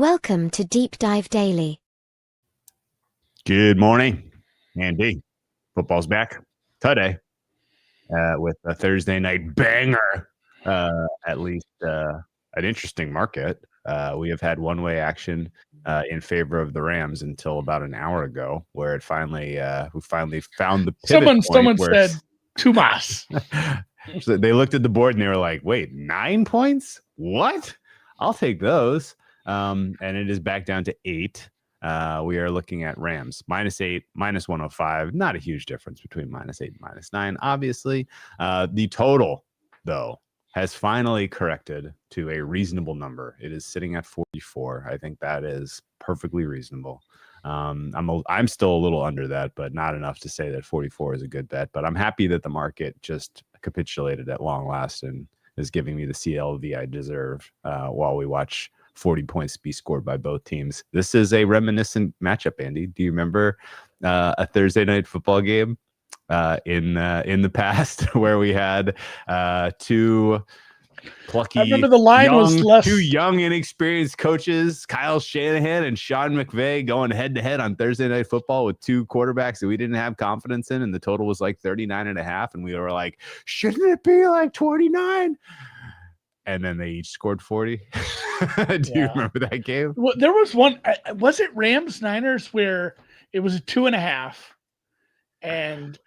Welcome to Deep Dive Daily. Good morning, Andy. Football's back today with a Thursday night banger. At least an interesting market. We have had one-way action in favor of the Rams until about an hour ago, where we finally found the pivot Someone said Tumas. So they looked at the board and they were like, "Wait, 9 points? What? I'll take those." And it is back down to 8. We are looking at Rams -8, -105. Not a huge difference between -8 and -9, obviously. The total, though, has finally corrected to a reasonable number. It is sitting at 44. I think that is perfectly reasonable. I'm still a little under that, but not enough to say that 44 is a good bet. But I'm happy that the market just capitulated at long last and is giving me the CLV I deserve while we watch 40 points be scored by both teams. This is a reminiscent matchup, Andy. Do you remember a Thursday night football game in the past where we had two plucky, I remember the line was less. Two young, inexperienced coaches, Kyle Shanahan and Sean McVay, going head-to-head on Thursday night football with two quarterbacks that we didn't have confidence in, and the total was like 39.5, and we were like, shouldn't it be like 29? And then they each scored 40. Do you remember that game? Well, there was one. Was it Rams Niners where it was a 2.5, and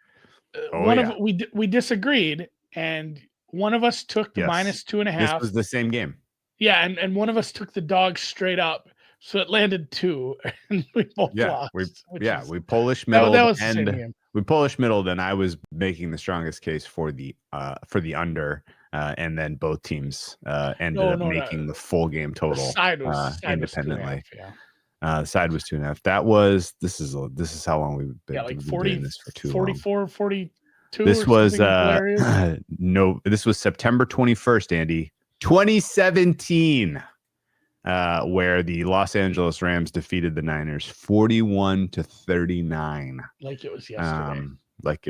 we disagreed, and one of us took the -2.5. This was the same game. Yeah, and one of us took the dog straight up, so it landed 2, and we both lost. We Polish middled. That was the same game. We Polish middled, and I was making the strongest case for the under. And then both teams ended up making the full game total side independently. Was 2.5, the side was 2.5. This is how long we've been, like 40, doing this for too 44, 42. This was this was September 21st, Andy, 2017, where the Los Angeles Rams defeated the Niners 41-39. Like it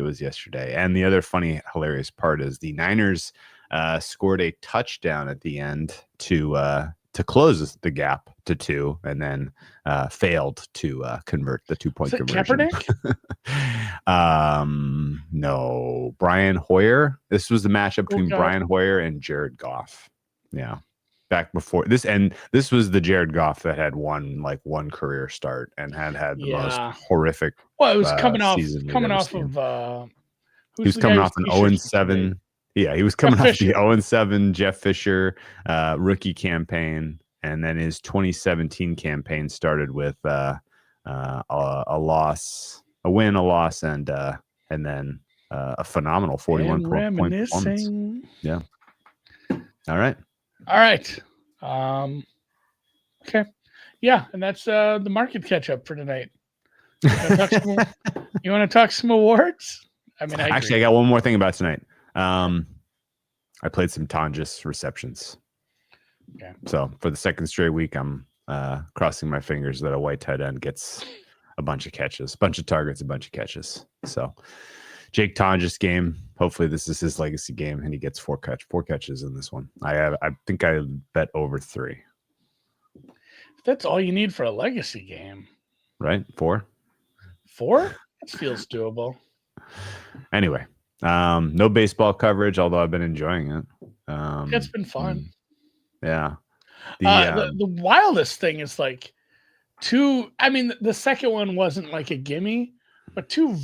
was yesterday. And the other funny, hilarious part is the Niners scored a touchdown at the end to close the gap to 2, and then failed to convert the 2-point conversion. Kaepernick? No, Brian Hoyer. This was the matchup between Brian Hoyer and Jared Goff. Yeah, back before this, and this was the Jared Goff that had one career start and had the most horrific. Well, it was coming off he was coming off an 0-7. Yeah, he was coming off the 0-7 Jeff Fisher rookie campaign, and then his 2017 campaign started with a win, a loss, and then a phenomenal 41 point performance. Yeah. All right. Okay. Yeah, and that's the market catch up for tonight. You want to talk some awards? I mean, I got one more thing about tonight. I played some Tonjes receptions. Okay. So for the second straight week, I'm crossing my fingers that a white tight end gets a bunch of catches, a bunch of targets, a bunch of catches. So Jake Tonjes game. Hopefully this is his legacy game, and he gets 4 catches in this one. I think I bet over 3. That's all you need for a legacy game, right? 4. That feels doable. Anyway. No baseball coverage, although I've been enjoying it. It's been fun. Yeah. The wildest thing is like 2. I mean, the second one wasn't like a gimme, but 2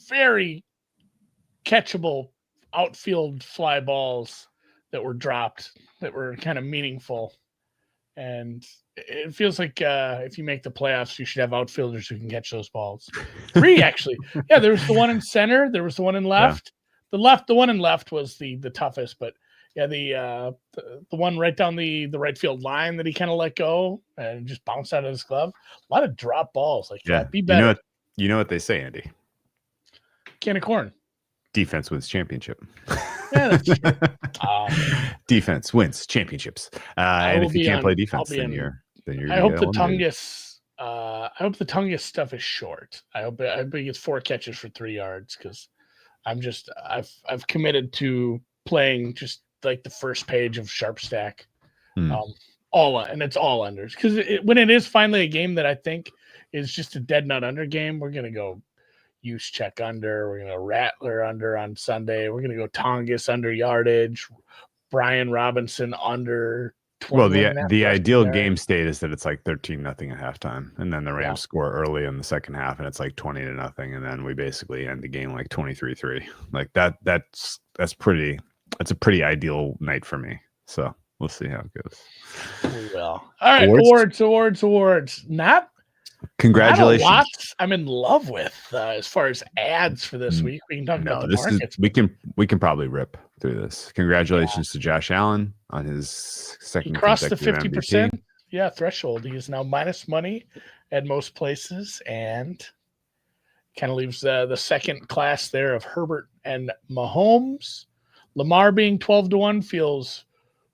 very catchable outfield fly balls that were dropped that were kind of meaningful. And it feels like if you make the playoffs, you should have outfielders who can catch those balls. 3, actually. Yeah, there was the one in center. There was the one in left. Yeah. The one in left was the toughest, but yeah, the one right down the right field line that he kind of let go and just bounced out of his glove. A lot of drop balls. Like, be better. You know what they say, Andy? Can of corn. Defense wins championship. Yeah, that's true. Defense wins championships. And if you can't play defense, then you're. I hope the Tungus. I hope the Tungus stuff is short. I hope he gets 4 catches for 3 yards because I've committed to playing just like the first page of Sharp Stack and it's all unders because when it is finally a game that I think is just a dead nut under game, we're gonna go use check under. We're gonna Rattler under on Sunday. We're gonna go Tongus under yardage. Brian Robinson under. Well, the ideal game state is that it's like 13-0 at halftime, and then the Rams score early in the second half, and it's like 20-0, and then we basically end the game like 23-3. Like that's a pretty ideal night for me. So we'll see how it goes. We will. All right, awards. Congratulations. Not a lot I'm in love with as far as ads for this week. We can talk about the markets. We can probably rip through this. Congratulations to Josh Allen on his second. He crossed the 50% threshold. He is now minus money at most places, and kind of leaves the second class there of Herbert and Mahomes. Lamar being 12-1 feels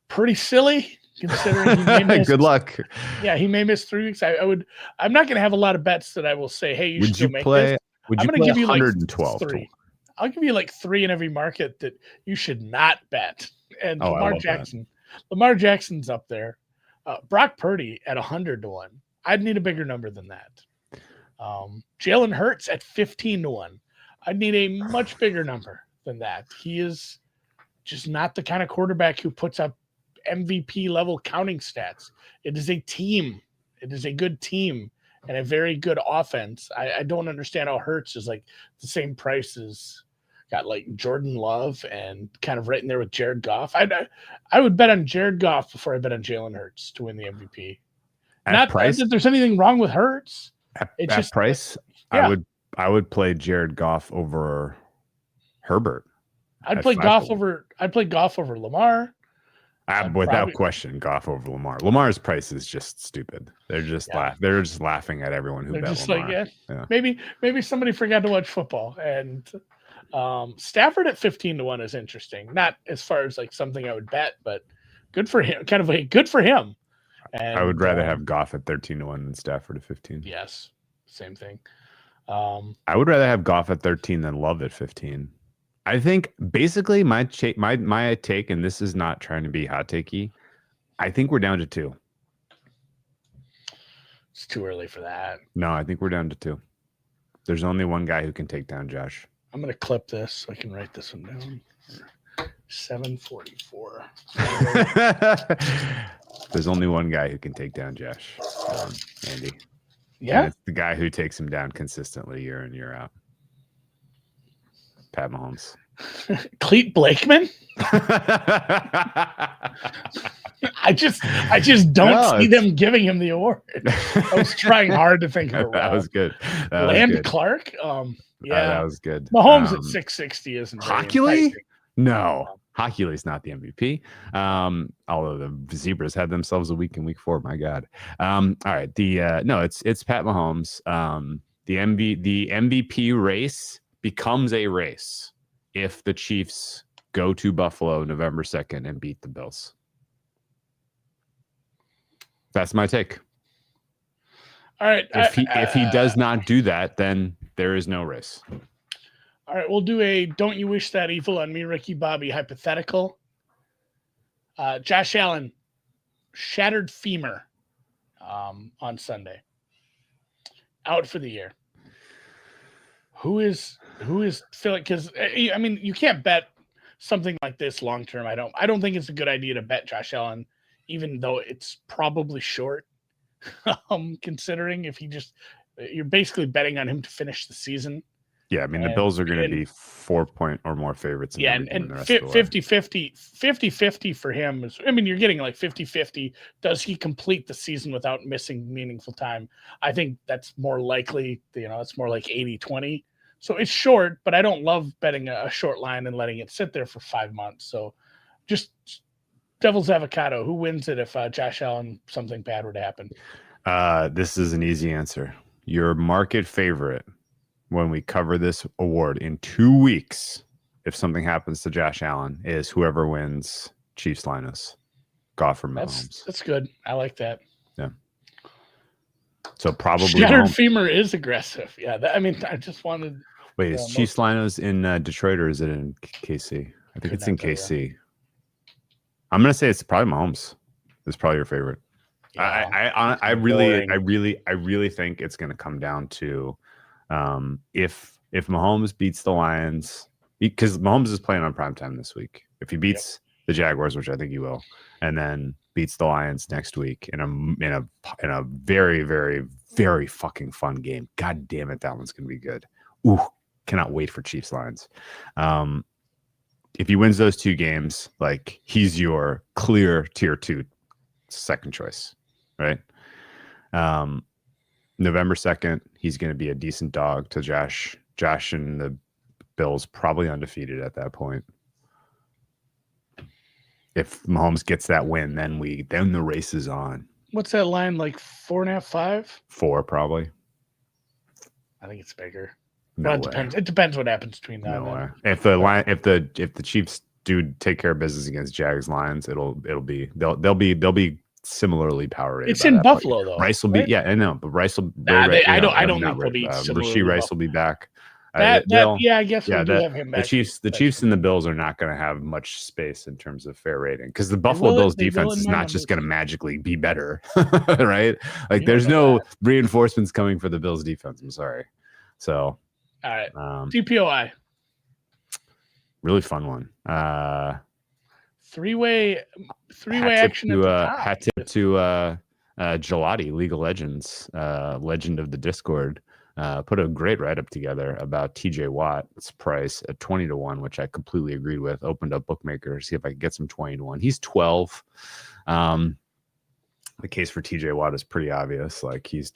pretty silly. Considering he may miss, good luck. Yeah, he may miss 3 weeks. I'm not going to have a lot of bets that I will say, hey, would you play? I'm going to give you 112 like 3. I'll give you like 3 in every market that you should not bet. And Lamar Jackson's up there. Brock Purdy at 100-1. I'd need a bigger number than that. Jalen Hurts at 15-1. I'd need a much bigger number than that. He is just not the kind of quarterback who puts up MVP level counting stats. It is a team. It is a good team and a very good offense. I don't understand how Hurts is like the same price as got like Jordan Love and kind of right in there with Jared Goff. I would bet on Jared Goff before I bet on Jalen Hurts to win the MVP. Not price that there's anything wrong with Hurts. At price, yeah. I would play Jared Goff over Herbert. I'd play Goff over Lamar. Without question, Goff over Lamar. Lamar's price is just stupid. They're just they're just laughing at everyone who bet Lamar. Maybe somebody forgot to watch football. And Stafford at 15-1 is interesting. Not as far as like something I would bet, but good for him. Kind of like good for him. And, I would rather have Goff at 13-1 than Stafford at 15. Yes, same thing. I would rather have Goff at 13 than Love at 15. I think basically my take, and this is not trying to be hot takey, I think we're down to 2. It's too early for that. No, I think we're down to 2. There's only one guy who can take down Josh. I'm going to clip this so I can write this one down. 744. There's only one guy who can take down Josh, Andy. Yeah, and it's the guy who takes him down consistently year in, year out. Pat Mahomes. Cleet Blakeman? I just don't see them giving him the award. I was trying hard to think of it. That was good. Clark? That was good. Mahomes at 660 isn't Hockley? No. Hockley's not the MVP. Although the Zebras had themselves a week in week 4. My God. All right. It's Pat Mahomes. The MVP race becomes a race if the Chiefs go to Buffalo November 2nd and beat the Bills. That's my take. All right. If he does not do that, then there is no race. All right. We'll do a Don't You Wish That Evil on Me, Ricky Bobby hypothetical. Josh Allen, shattered femur on Sunday. Out for the year. Who is feeling, because I mean you can't bet something like this long term. I don't think it's a good idea to bet Josh Allen, even though it's probably short. Considering if you're basically betting on him to finish the season. Yeah, I mean the Bills are going to be 4-point or more favorites. Yeah, and 50-50 for him is, I mean, you're getting like 50-50. Does he complete the season without missing meaningful time? I think that's more likely. It's more like 80-20. So it's short, but I don't love betting a short line and letting it sit there for 5 months. So just devil's avocado. Who wins it if Josh Allen, something bad were to happen? This is an easy answer. Your market favorite when we cover this award in 2 weeks, if something happens to Josh Allen, is whoever wins Chiefs Linus. Goff or Mahomes. That's good. I like that. Yeah. So probably shattered femur is aggressive. Yeah. I just wanted. Wait, is Chiefs Linus in Detroit or is it in KC? I think it's in KC. I'm going to say it's probably Mahomes. It's probably your favorite. Yeah, I really think it's going to come down to if Mahomes beats the Lions, because Mahomes is playing on primetime this week. If he beats the Jaguars, which I think he will, and then beats the Lions next week in a very, very, very fucking fun game. God damn it, that one's going to be good. Ooh, cannot wait for Chiefs Lions. If he wins those 2 games, like, he's your clear tier 2 second choice, right? November 2nd, he's going to be a decent dog to Josh. Josh and the Bills probably undefeated at that point. If Mahomes gets that win, then the race is on. What's that line, like 4.5, 5? 4 probably. I think it's bigger. No well, it way. depends. It depends what happens between now No and way. If the Chiefs do take care of business against Jags Lions, they'll be similarly power rated. It's in Buffalo though. Rice will be, right? yeah, I know, but Rice will. I don't think they'll be similarly. Rasheed Rice will be back. I guess we do have him back. The Chiefs and the Bills are not going to have much space in terms of fair rating, because the Buffalo Bills defense is not just going to magically be better, right? Like, there's no reinforcements coming for the Bills defense. I'm sorry. So, all right, DPOI, really fun one. Three-way action at the top. Hat tip to Gelati, League of Legends, legend of the Discord. Put a great write-up together about TJ Watt's price at 20-1, which I completely agreed with. Opened up Bookmaker, see if I could get some 20-1. He's 12. The case for TJ Watt is pretty obvious. Like, he's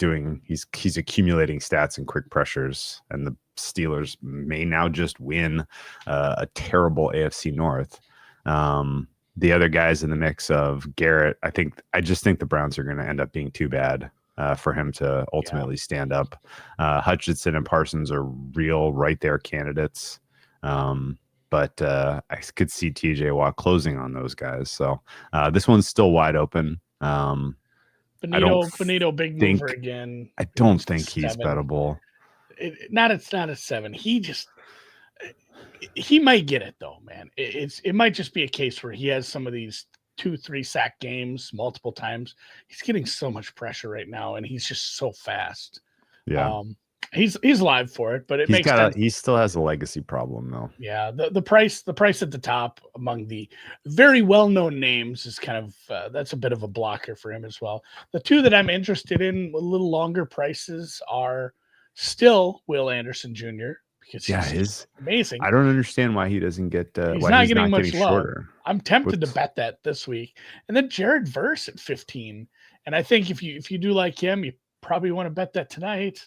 accumulating stats and quick pressures, and the Steelers may now just win a terrible AFC North. The other guys in the mix of Garrett, I just think the Browns are going to end up being too bad for him to ultimately stand up. Hutchinson and Parsons are real right there candidates. But I could see TJ Watt closing on those guys. So this one's still wide open. Benito, big mover again. I don't think he's bettable. It's not a 7. He might get it though, man. It might just be a case where he has some of these 2-3 sack games multiple times. He's getting so much pressure right now, and he's just so fast. Yeah. He's live for it, but makes sense. He still has a legacy problem though. Yeah, the price at the top among the very well-known names is kind of that's a bit of a blocker for him as well. The 2 that I'm interested in with a little longer prices are still Will Anderson Jr. because he's amazing. I don't understand why he doesn't get. He's not getting much love. Shorter. I'm tempted to bet that this week, and then Jared Verse at 15. And I think if you do like him, you probably want to bet that tonight.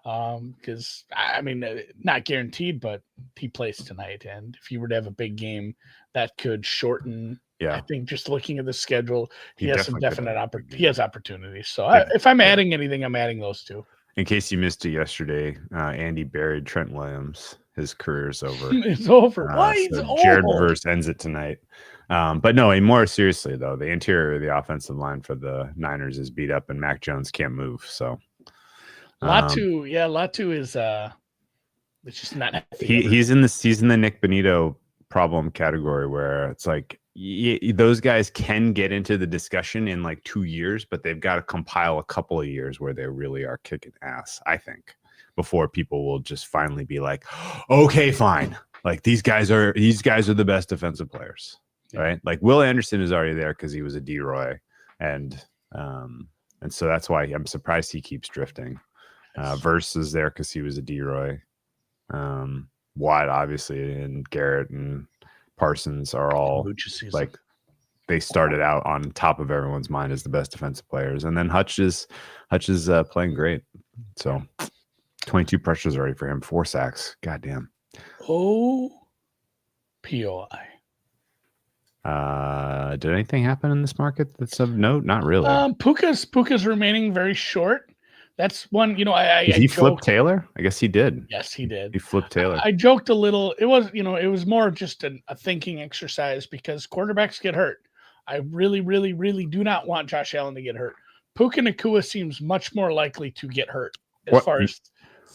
Because I mean, not guaranteed, but he plays tonight, and if you were to have a big game, that could shorten. I think just looking at the schedule, he has some definite opportunities. So if I'm adding anything, I'm adding those 2. In case you missed it yesterday, Andy buried Trent Williams. His career's over. It's over. Why? It's over. Jared Verse ends it tonight. But no, more seriously though, the interior of the offensive line for the Niners is beat up, and Mac Jones can't move. So. Latu is it's just not. He's in the Nick Benito problem category, where it's like those guys can get into the discussion in like 2 years, but they've got to compile a couple of years where they really are kicking ass, I think, before people will just finally be like, okay, fine. Like these guys are the best defensive players, right? Like Will Anderson is already there because he was a D-Roy, and so that's why I'm surprised he keeps drifting. Verse is there because he was a D-Roy. Watt, obviously, and Garrett and Parsons are all like they started out on top of everyone's mind as the best defensive players, and then Hutch is playing great. So 22 pressures already for him, 4 sacks. Goddamn. POI. Did anything happen in this market that's of note? Not really. Puka's remaining very short. That's one, Did he flip Taylor? I guess he did. Yes, he did. He flipped Taylor. I joked a little. It was more just a thinking exercise because quarterbacks get hurt. I really, really, really do not want Josh Allen to get hurt. Puka Nacua seems much more likely to get hurt as far as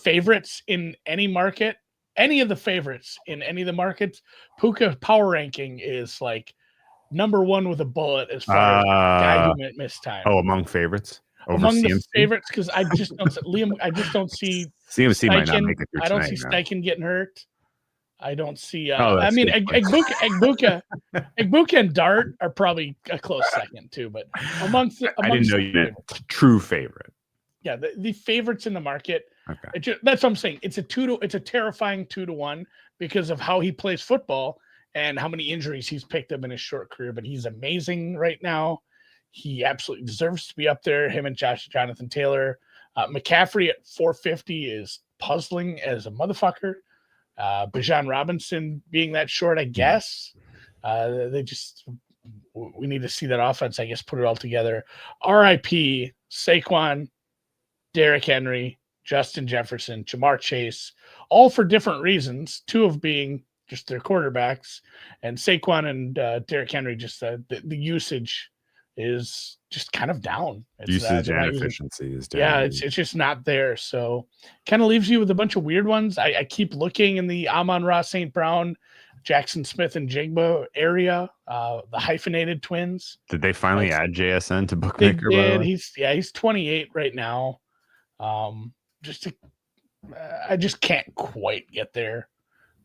favorites in any market. Any of the favorites in any of the markets, Puka power ranking is like number one with a bullet as far as guy who missed time. Oh, among favorites. Among CMC? the favorites, because I just don't Liam. I just don't see CMC might not Steichen. make it through I don't tonight, see man. Steichen getting hurt. I don't see. Oh, I that's mean, a good Egbuka and Dart are probably a close second too. But amongst I didn't know you meant true favorite. Yeah, the favorites in the market. Okay. That's what I'm saying. It's a terrifying 2-1 because of how he plays football and how many injuries he's picked up in his short career. But he's amazing right now. He absolutely deserves to be up there. Him and Jonathan Taylor. McCaffrey at 450 is puzzling as a motherfucker. Bijan Robinson being that short, I guess. We need to see that offense, I guess, put it all together. RIP, Saquon, Derrick Henry, Justin Jefferson, Jamar Chase, all for different reasons. Two of being just their quarterbacks, and Saquon and Derrick Henry, just the usage is just kind of down. Usage and efficiency is down. Yeah, it's just not there. So kind of leaves you with a bunch of weird ones. I keep looking in the Amon-Ra St. Brown, Jackson Smith and Jigba area, the hyphenated twins. Did they finally add JSN to Bookmaker? They did. He's 28 right now. I just can't quite get there.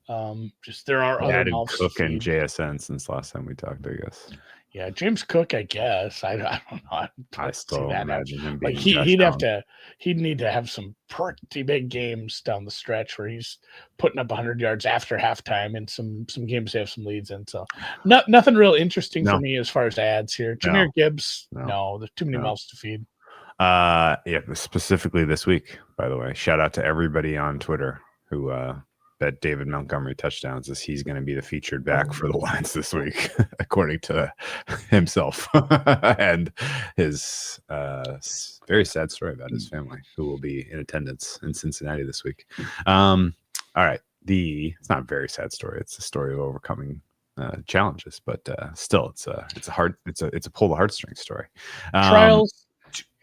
There are other added Cook and JSN since last time we talked, I guess. Yeah, James Cook, I guess. I don't know. I still imagine him being he'd need to have some pretty big games down the stretch where he's putting up 100 yards after halftime and some games they have some leads in. So nothing real interesting for me as far as ads here. Jahmyr Gibbs, there's too many mouths to feed. Specifically this week, by the way. Shout out to everybody on Twitter who bet David Montgomery touchdowns as he's going to be the featured back for the Lions this week, according to himself and his very sad story about his family, who will be in attendance in Cincinnati this week. All right, it's not a very sad story. It's a story of overcoming challenges, but still, it's a pull the heartstrings story. Trials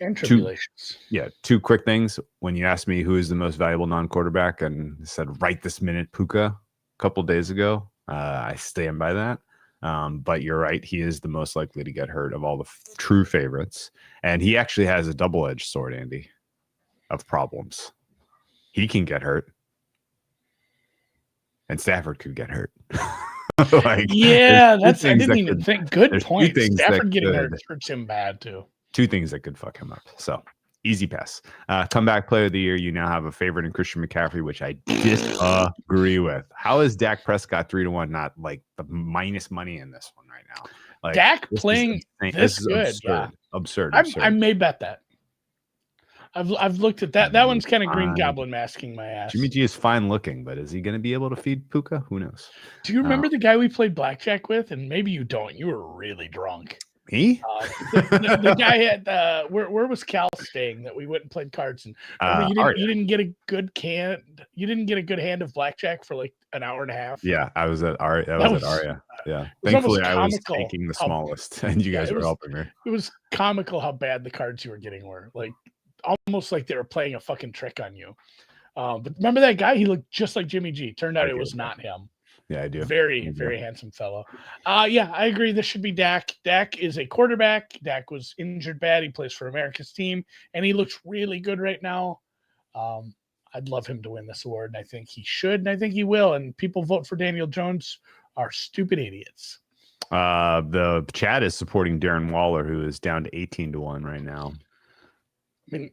and tribulations. Two quick things. When you asked me who is the most valuable non-quarterback and said right this minute Puka a couple days ago, I stand by that. But you're right, he is the most likely to get hurt of all the true favorites, and he actually has a double-edged sword, Andy, of problems. He can get hurt, and Stafford could get hurt. I didn't even think. Good point. Stafford getting hurt hurts him bad too. Two things that could fuck him up. So easy pass. Comeback player of the year. You now have a favorite in Christian McCaffrey, which I disagree with. How is Dak Prescott 3-1 not like the minus money in this one right now? Like Dak playing this good. Absurd. I may bet that. I've looked at that. That one's kind of Green Goblin masking my ass. Jimmy G is fine looking, but is he going to be able to feed Puka? Who knows? Do you remember the guy we played blackjack with? And maybe you don't. You were really drunk. Me? The guy had where was Cal staying that we went and played cards and you didn't get a good hand of blackjack for like an hour and a half. Yeah, I was at Aria. That was at Aria. Yeah. Thankfully I was taking the smallest and you guys were helping me. It was comical how bad the cards you were getting were. Like almost like they were playing a fucking trick on you. But remember that guy? He looked just like Jimmy G. Turned out it was not him. Yeah, I do. Very handsome fellow. Yeah, I agree. This should be Dak. Dak is a quarterback. Dak was injured bad. He plays for America's team, and he looks really good right now. I'd love him to win this award, and I think he should, and I think he will. And people vote for Daniel Jones are stupid idiots. The chat is supporting Darren Waller, who is down to 18-1 right now. I mean,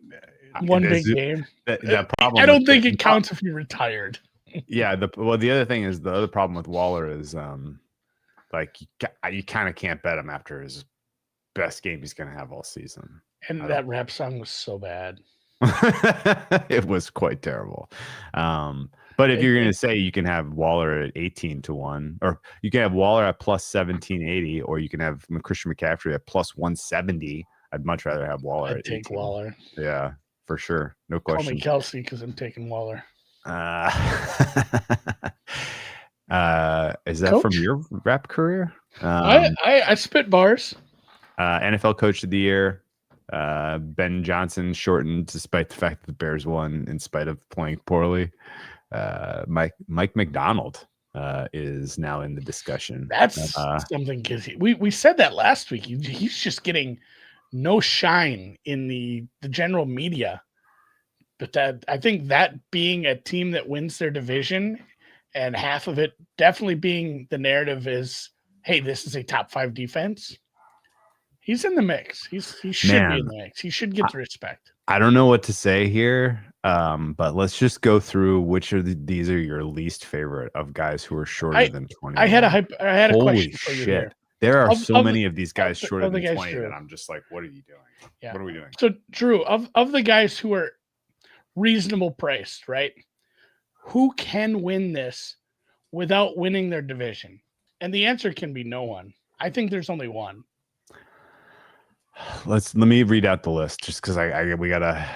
one big game. That problem I don't think it counts if you're retired. Yeah, the other thing is the other problem with Waller is like you kind of can't bet him after his best game he's going to have all season. And that rap song was so bad. It was quite terrible. But if you're going to say you can have Waller at 18-1, or you can have Waller at plus 1780, or you can have Christian McCaffrey at plus 170, I'd much rather have Waller. I'd take Waller. Yeah, for sure. No question. Call me Kelsey because I'm taking Waller. Is that Coach? From your rap career? I spit bars. NFL Coach of the Year. Ben Johnson shortened despite the fact that the Bears won in spite of playing poorly. Mike McDonald is now in the discussion. That's something, because we said that last week. He's just getting no shine in the general media. But that, I think that being a team that wins their division, and half of it definitely being the narrative is, hey, this is a top 5 defense. He's in the mix. He should be in the mix. He should get the respect. I don't know what to say here, but let's just go through which of these are your least favorite of guys who are shorter than 20. I had a Holy question for you shit. here. There are so many of these guys shorter than 20 Drew, that I'm just like, what are you doing? Yeah. What are we doing? So, Drew, of the guys who are reasonable priced, right? Who can win this without winning their division? And the answer can be no one. I think there's only one. Let me read out the list, just because I gotta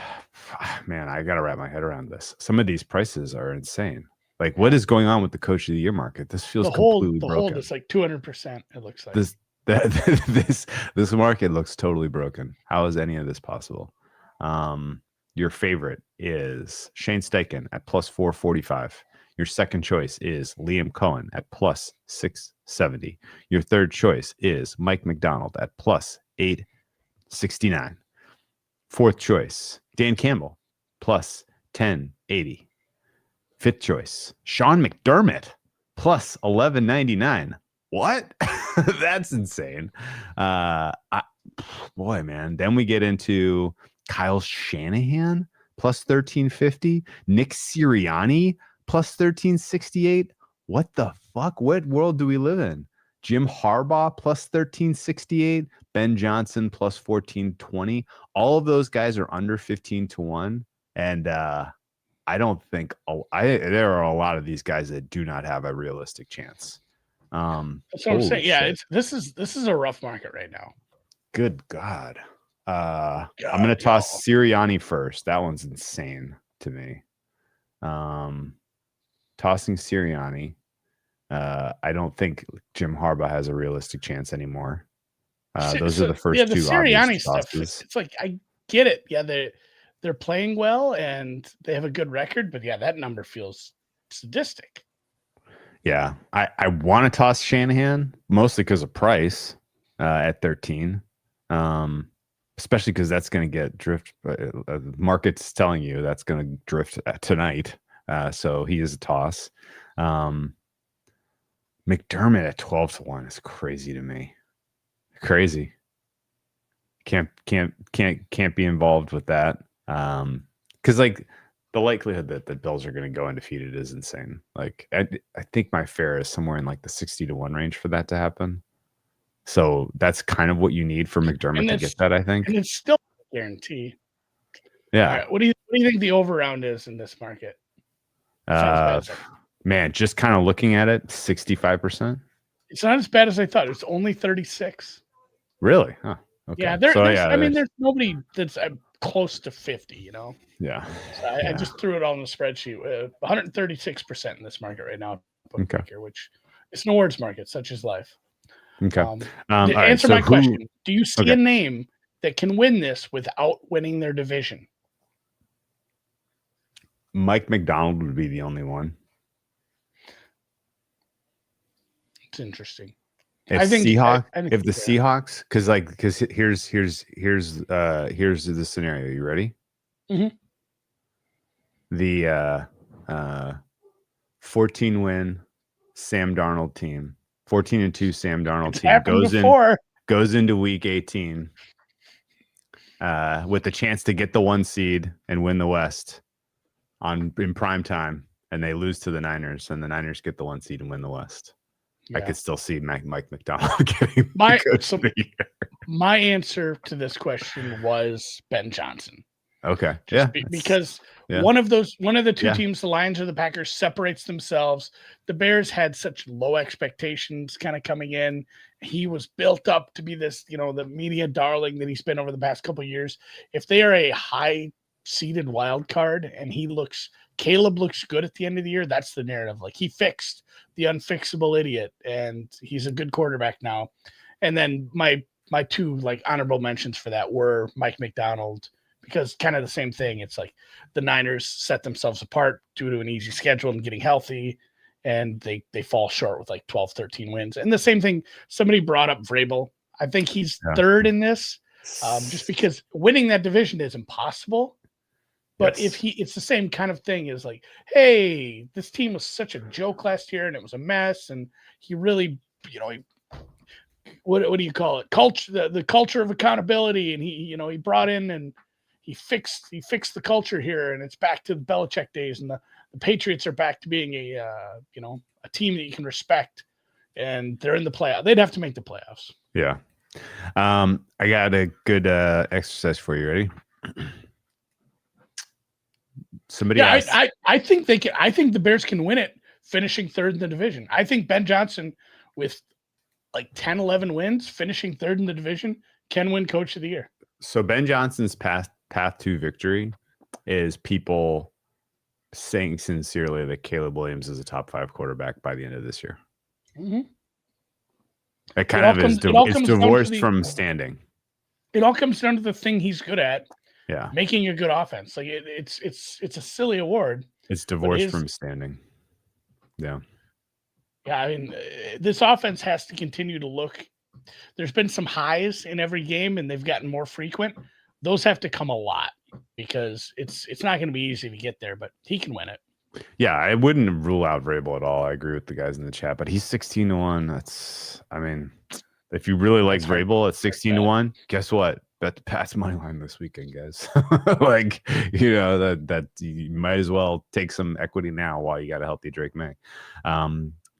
wrap my head around this. Some of these prices are insane. Like, what is going on with the coach of the year market? This feels completely broken. The hold is like 200%. It looks like this market looks totally broken. How is any of this possible? Your favorite is Shane Steichen at plus 445. Your second choice is Liam Cohen at plus 670. Your third choice is Mike McDonald at plus 869. Fourth choice, Dan Campbell, plus 1080. Fifth choice, Sean McDermott, plus 1199. What? That's insane. Boy, man. Then we get into Kyle Shanahan, plus 1350. Nick Sirianni, plus 1368. What the fuck? What world do we live in? Jim Harbaugh, plus 1368. Ben Johnson, plus 1420. All of those guys are under 15-1. And I don't think there are a lot of these guys that do not have a realistic chance. That's what I'm saying. Yeah, this is a rough market right now. Good God. I'm going to toss Sirianni first. That one's insane to me. Tossing Sirianni. I don't think Jim Harbaugh has a realistic chance anymore. Those are the first two. The Sirianni stuff. It's like, I get it. Yeah, they're playing well and they have a good record, but yeah, that number feels sadistic. Yeah, I want to toss Shanahan mostly because of price at 13, especially because that's going to get drift. The market's telling you that's going to drift tonight, so he is a toss. McDermott at 12-1 is crazy to me. Crazy. Can't be involved with that. Because like the likelihood that the Bills are going to go undefeated is insane. Like I think my fare is somewhere in like the 60-1 range for that to happen. So that's kind of what you need for McDermott to get that, I think. And it's still a guarantee. Yeah. Right, what do you think the over round is in this market? Man, just kind of looking at it, 65%. It's not as bad as I thought. It's only 36. Really? Huh. Okay. Yeah, there's nobody that's close to 50, you know? Yeah. So I just threw it all in the spreadsheet. 136% in this market right now, which it's an awards market, such is life. Okay. To answer my question, do you see a name that can win this without winning their division? Mike McDonald would be the only one. It's interesting. If the Seahawks, because here's the scenario. You ready? Mm-hmm. The 14-win Sam Darnold team, 14-2 Sam Darnold team goes into week 18 with the chance to get the 1 seed and win the West in prime time, and they lose to the Niners, and the Niners get the 1 seed and win the West. Yeah. I could still see Mike McDonald getting coach of the year. My answer to this question was Ben Johnson. Okay. Because one of the two teams, the Lions or the Packers, separates themselves. The Bears had such low expectations kind of coming in. He was built up to be this, the media darling that he's been over the past couple of years. If they are a high seeded wild card and Caleb looks good at the end of the year, that's the narrative. Like, he fixed the unfixable idiot and he's a good quarterback now. And then my two honorable mentions for that were Mike McDonald, because kind of the same thing. It's like the Niners set themselves apart due to an easy schedule and getting healthy. and they fall short with like 12, 13 wins. And the same thing, somebody brought up Vrabel. I think he's third in this, just because winning that division is impossible. But it's the same kind of thing as like, hey, this team was such a joke last year and it was a mess, and he really, what do you call it? Culture, the culture of accountability, and he brought in and he fixed the culture here, and it's back to the Belichick days, and the Patriots are back to being a team that you can respect, and they're in the playoff. They'd have to make the playoffs. Yeah. I got a good exercise for you. Ready? Somebody asked. I think they can. I think the Bears can win it, finishing third in the division. I think Ben Johnson, with like 10, 11 wins, finishing third in the division, can win Coach of the Year. So Ben Johnson's path to victory is people saying sincerely that Caleb Williams is a top 5 quarterback by the end of this year. Mm-hmm. It kind of is divorced from standing. It all comes down to the thing he's good at. Yeah, making a good offense. Like it's a silly award. It's divorced from standing. Yeah. Yeah, I mean, this offense has to continue to look. There's been some highs in every game, and they've gotten more frequent. Those have to come a lot because it's not going to be easy to get there, but he can win it. Yeah, I wouldn't rule out Vrabel at all. I agree with the guys in the chat, but he's 16-1. If you really like Vrabel at 16-1, guess what? Bet the Pats money line this weekend, guys. that you might as well take some equity now while you got a healthy Drake May.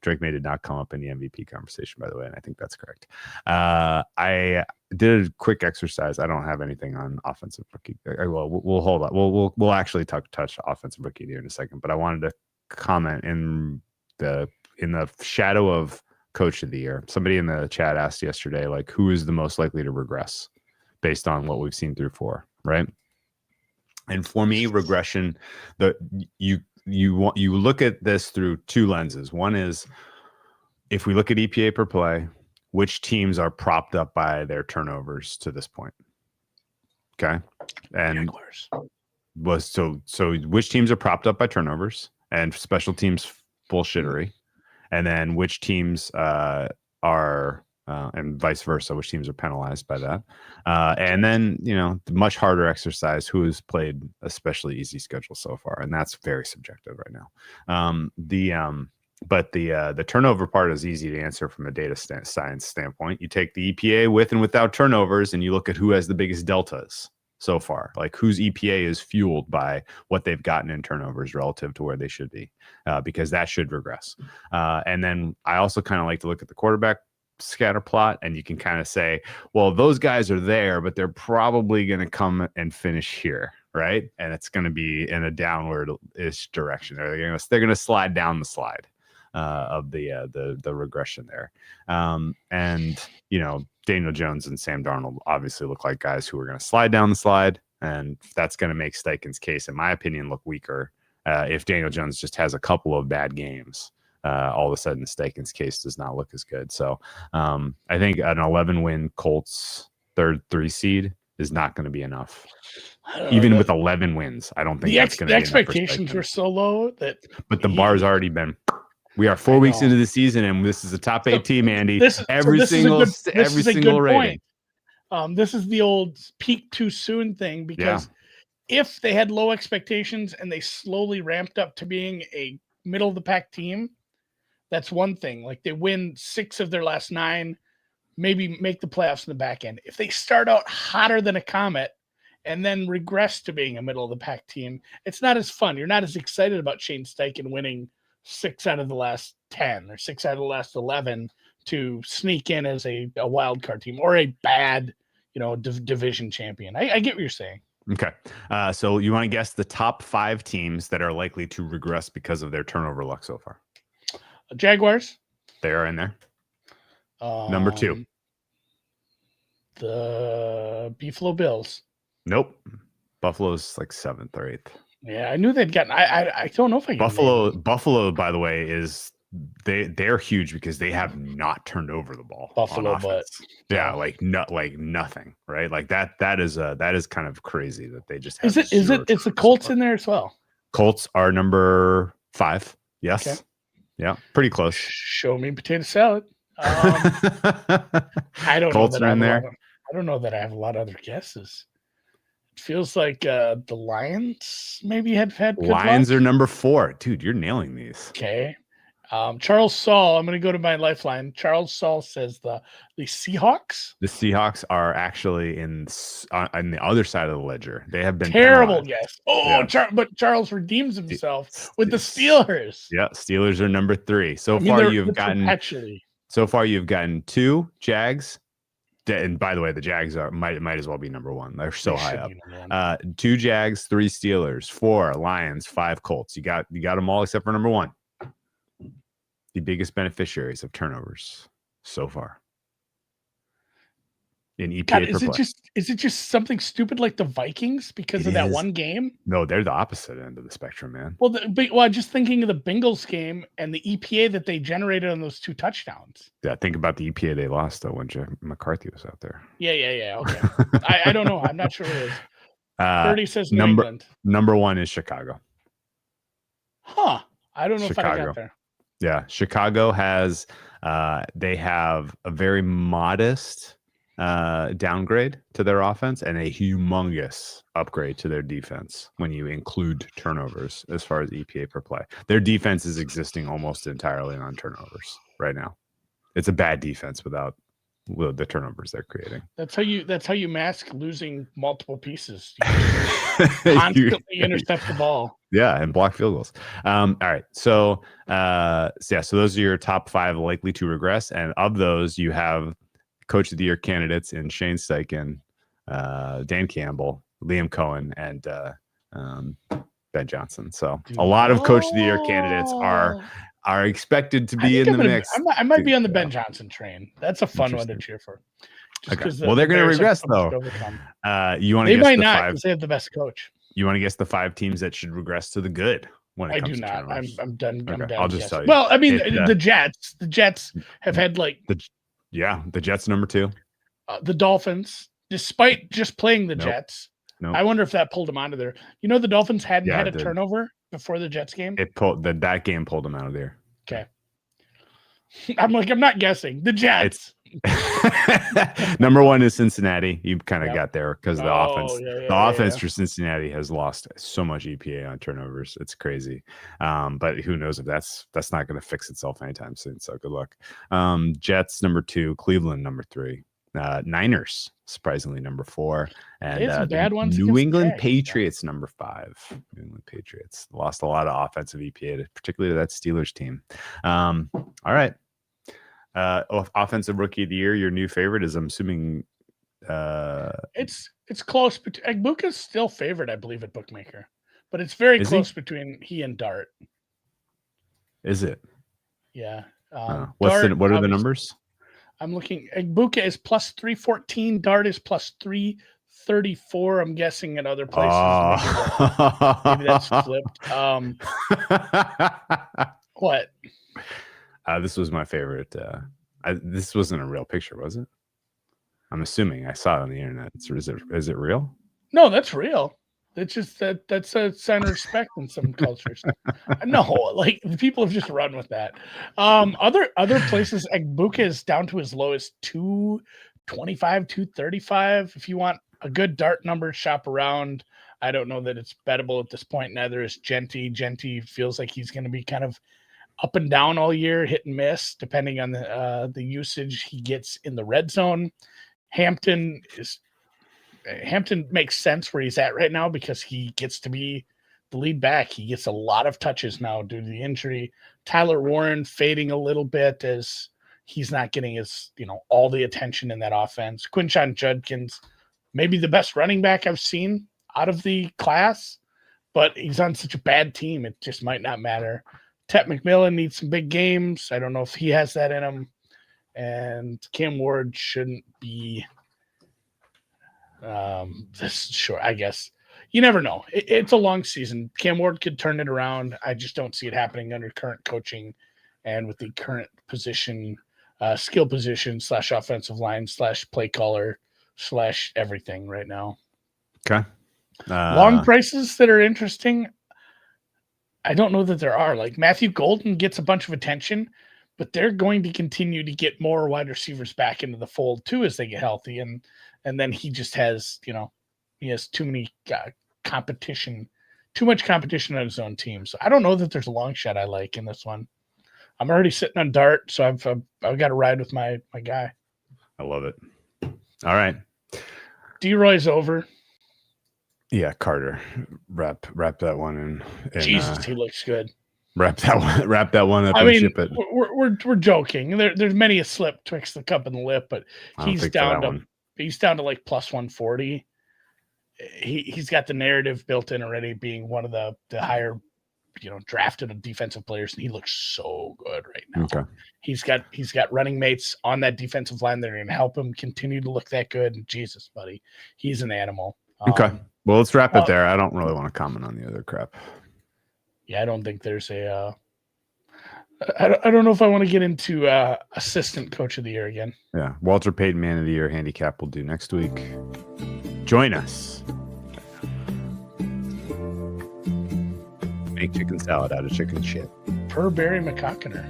Drake May did not come up in the MVP conversation, by the way, and I think that's correct. I did a quick exercise. I don't have anything on offensive rookie. Well, we'll hold on. We'll actually touch offensive rookie here in a second, but I wanted to comment in the shadow of Coach of the Year. Somebody in the chat asked yesterday, like, who is the most likely to regress based on what we've seen through 4, right? And for me, regression, you look at this through 2 lenses. One is, if we look at EPA per play, which teams are propped up by their turnovers to this point? Okay. And so which teams are propped up by turnovers and special teams bullshittery, and then which teams are and vice versa, which teams are penalized by that. And then, the much harder exercise, who has played especially easy schedule so far. And that's very subjective right now. But the turnover part is easy to answer from a data science standpoint. You take the EPA with and without turnovers, and you look at who has the biggest deltas so far, like whose EPA is fueled by what they've gotten in turnovers relative to where they should be, because that should regress. And then I also kind of like to look at the quarterback scatter plot, and you can kind of say, well, those guys are there, but they're probably going to come and finish here, right? And it's going to be in a downward-ish direction. They're going to slide down the slide of the regression there. And Daniel Jones and Sam Darnold obviously look like guys who are going to slide down the slide, and that's going to make Steichen's case, in my opinion, look weaker. If Daniel Jones just has a couple of bad games, all of a sudden Steichen's case does not look as good. So I think an 11-win Colts 3rd seed is not going to be enough. Even with 11 wins, I don't think that's going to be enough. The expectations were so low but the bar's already been. We are 4 weeks into the season, and this is a top 8 team, Andy. Every single rating. This is the old peak too soon thing, because if they had low expectations and they slowly ramped up to being a middle of the pack team, that's one thing. Like, they win 6 of their last 9, maybe make the playoffs in the back end. If they start out hotter than a comet and then regress to being a middle of the pack team, it's not as fun. You're not as excited about Shane Steichen winning 6 out of the last 10 or 6 out of the last 11 to sneak in as a wild card team or a bad, division champion. I get what you're saying. Okay. So you want to guess the top 5 teams that are likely to regress because of their turnover luck so far? Jaguars. They are in there. Number 2. The Buffalo Bills. Nope. Buffalo's like 7th or 8th. Yeah, I knew they'd gotten. I don't know if I can. Buffalo, by the way, is they're huge because they have not turned over the ball. Buffalo, but like nothing, right? Like that is kind of crazy that they just have. Is the Colts in there as well? Colts are number 5. Yes. Yeah, pretty close. Show me potato salad. I don't Colts know that are I in have there. I don't know that I have a lot of other guesses. It feels like the Lions maybe had good Lions luck. are number 4. Dude, you're nailing these. Okay. Charles Saul, I'm going to go to my lifeline. Charles Saul says the Seahawks. The Seahawks are actually on the other side of the ledger. They have been Terrible penalized. guess. Oh, Yeah. but Charles redeems himself with the Steelers. Yeah, Steelers are number 3. So I mean, far they're perpetually. So far you've gotten 2 Jags. And by the way, the Jags might as well be number 1. They're so high up. 2 Jags, 3 Steelers, 4 Lions, 5 Colts. You got them all except for number 1. The biggest beneficiaries of turnovers so far in EPA God, per play. Is it just something stupid like the Vikings because of that one game? No, they're the opposite end of the spectrum, man. Well, just thinking of the Bengals game and the EPA that they generated on those 2 touchdowns. Yeah, think about the EPA they lost though when Jeff McCarthy was out there. Yeah. Okay, I don't know. I'm not sure what it is. 30 says New England. Number 1 is Chicago. Huh? I don't know if I got there. Yeah, Chicago has they have a very modest downgrade to their offense and a humongous upgrade to their defense when you include turnovers as far as EPA per play. Their defense is existing almost entirely on turnovers right now. It's a bad defense without the turnovers they're creating. That's how you mask losing multiple pieces. You constantly intercept the ball. Yeah, and block field goals. All right. So those are your top 5 likely to regress. And of those, you have Coach of the Year candidates in Shane Steichen, Dan Campbell, Liam Cohen, and Ben Johnson. So a lot of Coach of the Year candidates are expected to be in the mix. I might be on the Ben Johnson train. That's a fun one to cheer for. Okay. Well, they're going to regress though. You want to? They might not because they have the best coach. You want to guess the 5 teams that should regress to the good? I do not. I'm done. Okay. I'm done. I'll just tell you. Well, I mean, the Jets. The Jets have had like the Jets number 2. The Dolphins, despite just playing the Jets. Nope. I wonder if that pulled them out of there. You know, the Dolphins hadn't had a turnover before the Jets game. It pulled that game pulled them out of there. Okay. I'm not guessing. The Jets. Number 1 is Cincinnati. You kind of got there because of the offense. The offense for Cincinnati has lost so much EPA on turnovers. It's crazy. But who knows if that's not going to fix itself anytime soon. So good luck. Jets number 2, Cleveland number 3, Niners surprisingly number 4, and bad ones. New England Patriots number 5. New England Patriots lost a lot of offensive EPA, particularly to that Steelers team. All right. Offensive Rookie of the Year, your new favorite is, I'm assuming, it's close. But Egbuka's still favored, I believe, at Bookmaker, but it's very close between he and Dart. Is it? Yeah. What are the numbers? I'm looking. Egbuka is plus 314. Dart is plus 334. I'm guessing at other places. Maybe that's flipped. What? This was my favorite. This wasn't a real picture, was it? I'm assuming I saw it on the internet. Is it real? No, that's real. It's just that's a sign of respect in some cultures. No, like people have just run with that. Other places, Egbuka is down to as low as 225, 235. If you want a good Dart number, shop around. I don't know that it's bettable at this point. Neither is Genty. Genty feels like he's going to be kind of up and down all year, hit and miss, depending on the usage he gets in the red zone. Hampton makes sense where he's at right now because he gets to be the lead back. He gets a lot of touches now due to the injury. Tyler Warren fading a little bit as he's not getting all the attention in that offense. Quinshon Judkins, maybe the best running back I've seen out of the class, but he's on such a bad team, it just might not matter. Tet McMillan needs some big games. I don't know if he has that in him. And Cam Ward shouldn't be sure, I guess. You never know. It's a long season. Cam Ward could turn it around. I just don't see it happening under current coaching and with the current position, skill position / offensive line / play caller / everything right now. Okay. Long prices that are interesting. I don't know that there are. Like Matthew Golden gets a bunch of attention, but they're going to continue to get more wide receivers back into the fold too as they get healthy. And then he just has, he has too many too much competition on his own team. So I don't know that there's a long shot I like in this one. I'm already sitting on Dart, so I've got to ride with my guy. I love it. All right. D-Roy's over. Yeah, Carter. Wrap that one in. Jesus, he looks good. Wrap that one up. I mean, ship it. We're joking. There's many a slip twixt the cup and the lip, but he's down to like plus 140. He's got the narrative built in already, being one of the higher, drafted defensive players, and he looks so good right now. Okay. He's got running mates on that defensive line that are going to help him continue to look that good. And Jesus, buddy, he's an animal. Okay. Well, let's wrap it there. I don't really want to comment on the other crap. Yeah, I don't think there's a. I don't know if I want to get into assistant coach of the year again. Yeah, Walter Payton Man of the Year handicap will do next week. Join us. Make chicken salad out of chicken shit. Per Barry McCockiner.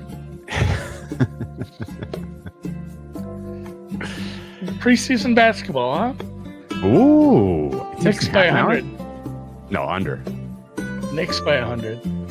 Preseason basketball, huh? Ooh. Knicks by 100. No, under. Knicks by 100.